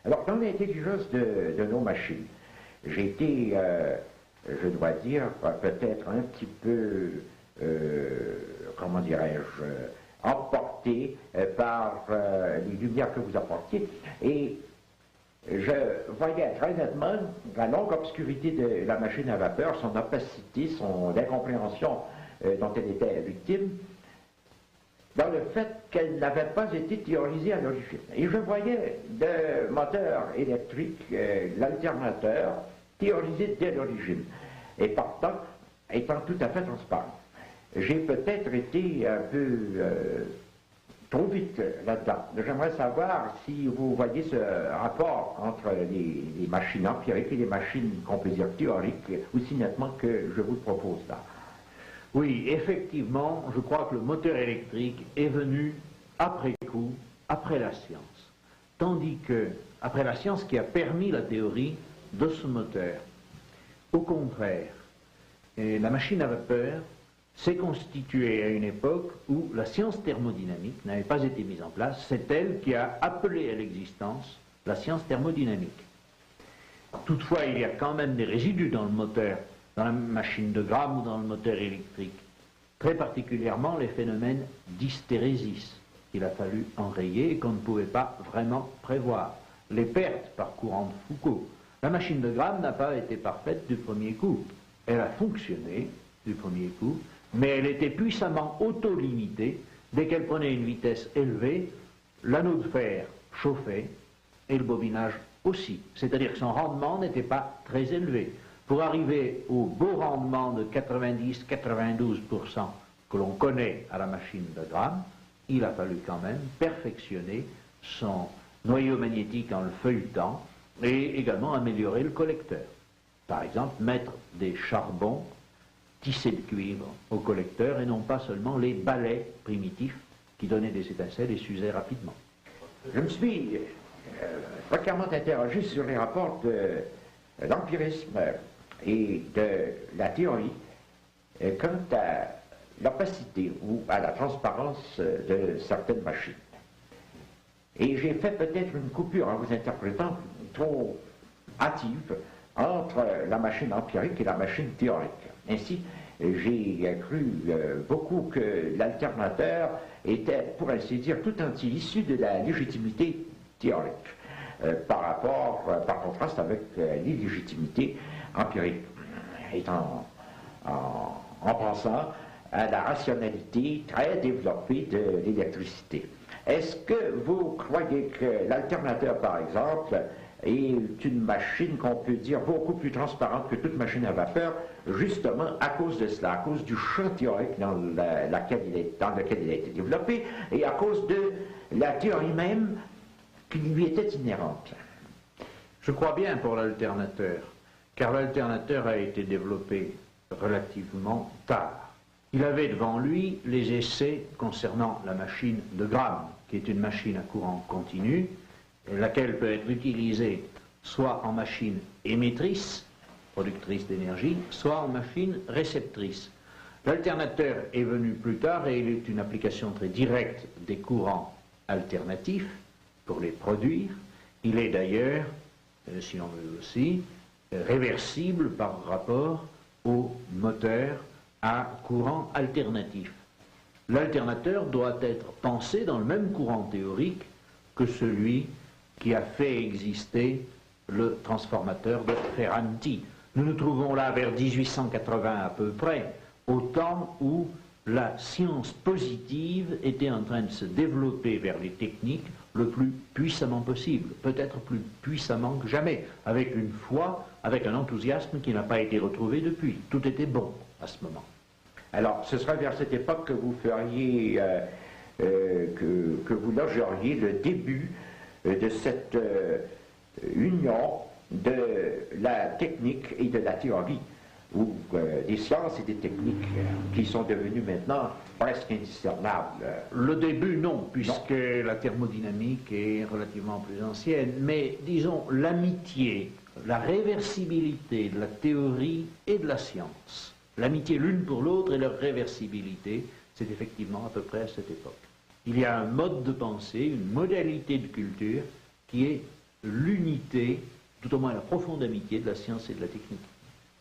Alors, dans l'intelligence de nos machines, j'ai été, je dois dire, peut-être un petit peu, comment dirais-je, emporté par les lumières que vous apportiez. Et je voyais très nettement la longue obscurité de la machine à vapeur, son opacité, son incompréhension dont elle était victime, dans le fait qu'elle n'avait pas été théorisée à l'origine. Et je voyais le moteur électrique, l'alternateur, théorisé dès l'origine, et partant, étant tout à fait transparent. J'ai peut-être été un peu trop vite là-dedans. J'aimerais savoir si vous voyez ce rapport entre les machines empiriques et les machines qu'on peut dire théoriques aussi nettement que je vous le propose là. Oui, effectivement, je crois que le moteur électrique est venu après coup, après la science. Tandis que, après la science qui a permis la théorie de ce moteur, au contraire, la machine à vapeur s'est constituée à une époque où la science thermodynamique n'avait pas été mise en place. C'est elle qui a appelé à l'existence la science thermodynamique. Toutefois, il y a quand même des résidus dans le moteur, dans la machine de Gramme ou dans le moteur électrique. Très particulièrement les phénomènes d'hystérésis qu'il a fallu enrayer et qu'on ne pouvait pas vraiment prévoir. Les pertes par courant de Foucault. La machine de Gramme n'a pas été parfaite du premier coup. Elle a fonctionné du premier coup, mais elle était puissamment auto-limitée. Dès qu'elle prenait une vitesse élevée, l'anneau de fer chauffait et le bobinage aussi. C'est-à-dire que son rendement n'était pas très élevé. Pour arriver au beau rendement de 90-92% que l'on connaît à la machine de Gramme, il a fallu quand même perfectionner son noyau magnétique en le feuilletant et également améliorer le collecteur. Par exemple, mettre des charbons tissés de cuivre au collecteur et non pas seulement les balais primitifs qui donnaient des étincelles et s'usaient rapidement. Je me suis fréquemment interrogé sur les rapports de l'empirisme et de la théorie quant à l'opacité ou à la transparence de certaines machines. Et j'ai fait peut-être une coupure en vous interprétant trop hâtive entre la machine empirique et la machine théorique. Ainsi, j'ai cru beaucoup que l'alternateur était, pour ainsi dire, tout entier issu de la légitimité théorique, par contraste avec l'illégitimité empirique, étant en pensant à la rationalité très développée de l'électricité. Est-ce que vous croyez que l'alternateur, par exemple, est une machine qu'on peut dire beaucoup plus transparente que toute machine à vapeur, justement à cause de cela, à cause du champ théorique dans lequel il a été développé, et à cause de la théorie même qui lui était inhérente? Je crois bien pour l'alternateur, car l'alternateur a été développé relativement tard. Il avait devant lui les essais concernant la machine de Gramme, qui est une machine à courant continu, laquelle peut être utilisée soit en machine émettrice, productrice d'énergie, soit en machine réceptrice. L'alternateur est venu plus tard et il est une application très directe des courants alternatifs pour les produire. Il est d'ailleurs, si l'on veut aussi, réversible par rapport au moteur à courant alternatif. L'alternateur doit être pensé dans le même courant théorique que celui qui a fait exister le transformateur de Ferranti. Nous nous trouvons là vers 1880 à peu près, au temps où la science positive était en train de se développer vers les techniques le plus puissamment possible, peut-être plus puissamment que jamais, avec une foi, avec un enthousiasme qui n'a pas été retrouvé depuis. Tout était bon à ce moment. Alors, ce sera vers cette époque que vous feriez, que vous logeriez le début de cette union de la technique et de la théorie, ou des sciences et des techniques qui sont devenues maintenant presque indiscernables. Le début, non, puisque la thermodynamique est relativement plus ancienne, mais disons l'amitié, la réversibilité de la théorie et de la science. L'amitié l'une pour l'autre et leur réversibilité, c'est effectivement à peu près à cette époque. Il y a un mode de pensée, une modalité de culture qui est l'unité, tout au moins la profonde amitié de la science et de la technique.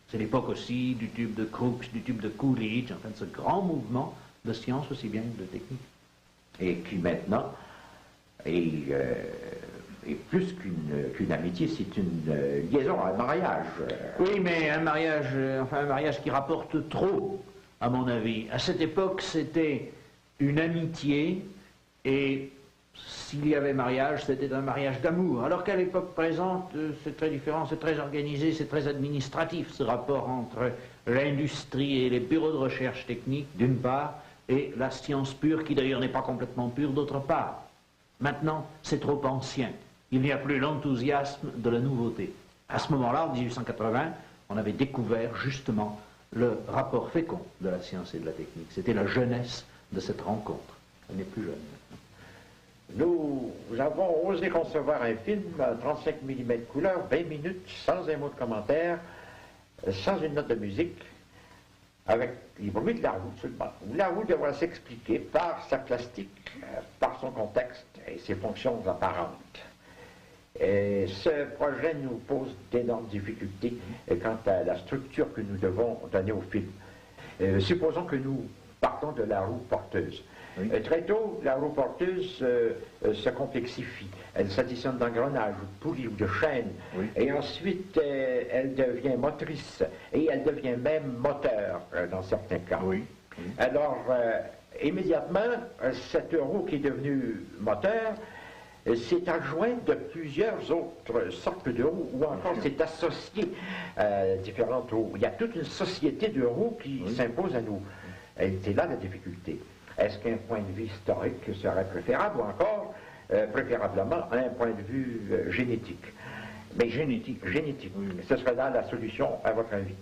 C'est l'époque aussi du tube de Crookes, du tube de Coolidge, enfin de ce grand mouvement de science aussi bien que de technique. Et qui maintenant est plus qu'une amitié, c'est une liaison, un mariage. Oui, mais un mariage qui rapporte trop, à mon avis. À cette époque, c'était une amitié, et s'il y avait mariage, c'était un mariage d'amour. Alors qu'à l'époque présente, c'est très différent, c'est très organisé, c'est très administratif, ce rapport entre l'industrie et les bureaux de recherche technique, d'une part, et la science pure, qui d'ailleurs n'est pas complètement pure, d'autre part. Maintenant, c'est trop ancien. Il n'y a plus l'enthousiasme de la nouveauté. À ce moment-là, en 1880, on avait découvert justement le rapport fécond de la science et de la technique. C'était la jeunesse de cette rencontre. Elle n'est plus jeune maintenant. Nous avons osé concevoir un film 35 mm couleur, 20 minutes, sans un mot de commentaire, sans une note de musique, avec les bruits de la roue seulement. La roue devra s'expliquer par sa plastique, par son contexte et ses fonctions apparentes. Et ce projet nous pose d'énormes difficultés quant à la structure que nous devons donner au film. Supposons que nous partons de la roue porteuse. Oui. Très tôt, la roue porteuse se complexifie. Elle s'additionne d'engrenages, ou de poulies ou de chaînes. Oui. Et ensuite, elle devient motrice. Et elle devient même moteur, dans certains cas. Oui. Oui. Alors, immédiatement, cette roue qui est devenue moteur s'est adjointe de plusieurs autres sortes de roues, ou encore s'est associée à différentes roues. Il y a toute une société de roues qui s'impose à nous. Et c'est là la difficulté. Est-ce qu'un point de vue historique serait préférable, ou encore, préférablement, un point de vue génétique? Mais génétique, oui. Ce serait là la solution, à votre avis?